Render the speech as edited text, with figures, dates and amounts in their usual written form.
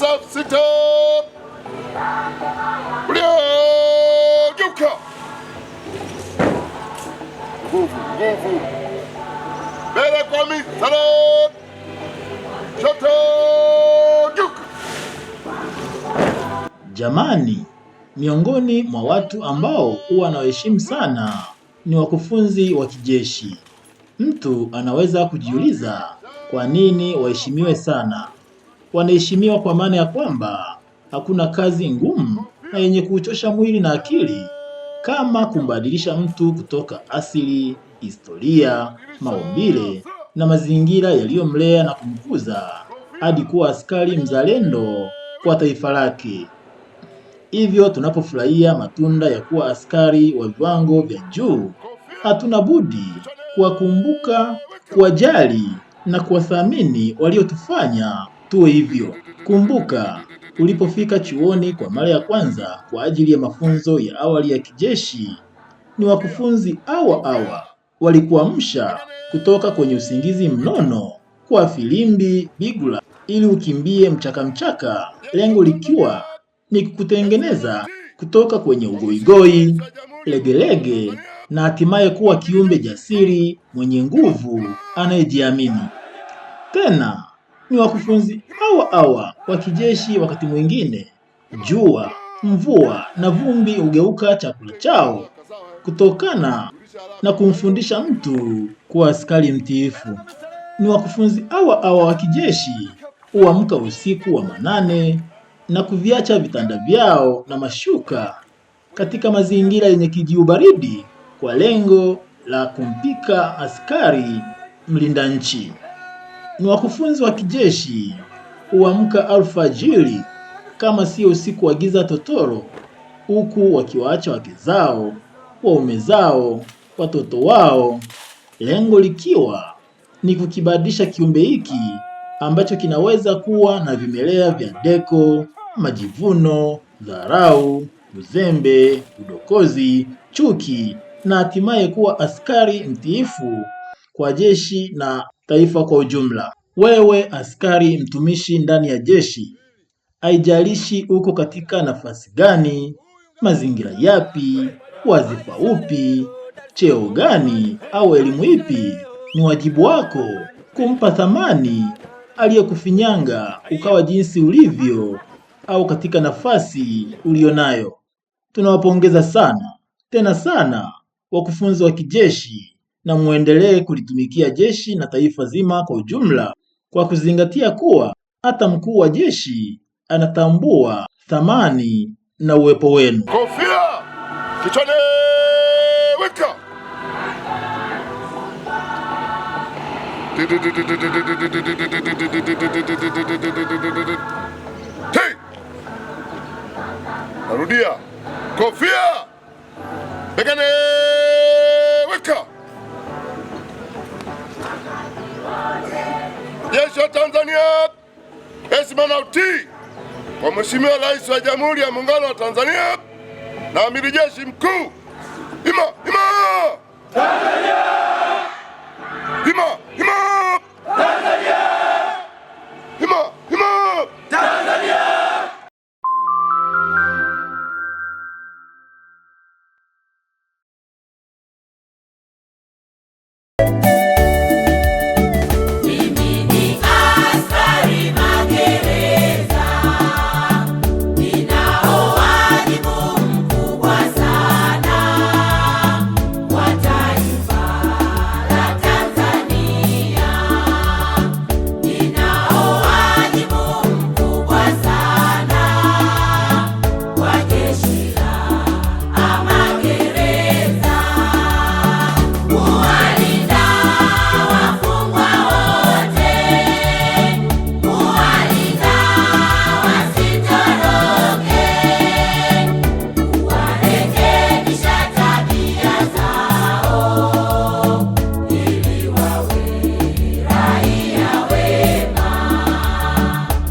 Safu sita. Kulia geuka. Nguvu. Mbele kwa misala. Shoto geuka. Jamani, miongoni mwa watu ambao huwa nawaheshimu sana ni wakufunzi wa kijeshi. Mtu anaweza kujiuliza kwa nini waheshimiwe sana. Wanaheshimiwa kwa maana ya kwamba hakuna kazi ngumu na yenye kuchosha mwili na akili kama kumbadilisha mtu kutoka asili, historia, maumbile na mazingira yaliyomlea na kumkuza hadi kuwa askari mzalendo kwa taifa lake. Hivyo tunapofurahia matunda ya kuwa askari wa viwango vya juu, hatuna budi kuwakumbuka, kuwajali na kuwathamini waliotufanya tuwe hivyo. Kumbuka, ulipofika chuoni kwa mara ya kwanza kwa ajili ya mafunzo ya awali ya kijeshi, ni wakufunzi hawa walikuamsha kutoka kwenye usingizi mnono kwa filimbi bigula ili ukimbie mchaka, lengo likiwa ni kukutengeneza kutoka kwenye ugoigoi, legelege na hatimaye kuwa kiumbe jasiri, mwenye nguvu, anayejiamini. Tena ni wakufunzi hawa wa kijeshi, wakati mwingine jua, mvua na vumbi hugeuka chakula chao kutokana na kumfundisha mtu kuwa askari mtiifu. Ni wakufunzi hawa wa kijeshi huamka usiku wa manane na kuviacha vitanda vyao na mashuka katika mazingira yenye kijiubaridi kwa lengo la kumpika askari mlinda nchi. Ni wakufunzi wa kijeshi huamka alfajiri kama sio usiku wa giza totoro, huku wakiwaacha wake zao, waume zao, watoto wao, lengo likiwa ni kukibadilisha kiumbe hiki ambacho kinaweza kuwa na vimelea vya deko, majivuno, dharau, uzembe, udokozi, chuki na hatimaye kuwa askari mtiifu kwa jeshi na taifa kwa ujumla. Wewe askari mtumishi ndani ya jeshi, haijalishi uko katika nafasi gani, mazingira yapi, wadhifa upi, cheo gani au elimu ipi, ni wajibu wako kumpa thamani aliyekufinyanga ukawa jinsi ulivyo au katika nafasi ulionayo. Tunawapongeza sana, tena sana, wakufunzi wa kijeshi, na muendelee kulitumikia jeshi na taifa zima kwa ujumla kwa kuzingatia kuwa hata mkuu wa jeshi anatambua thamani na uwepo wenu. Kofia kichwani, weka. Narudia, kofia begani, weka. Jeshi la Tanzania, heshima na utii kwa Mheshimiwa Rais wa Jamhuri ya Muungano wa Tanzania na Amiri Jeshi Mkuu. Ima! Tanzania! Ima!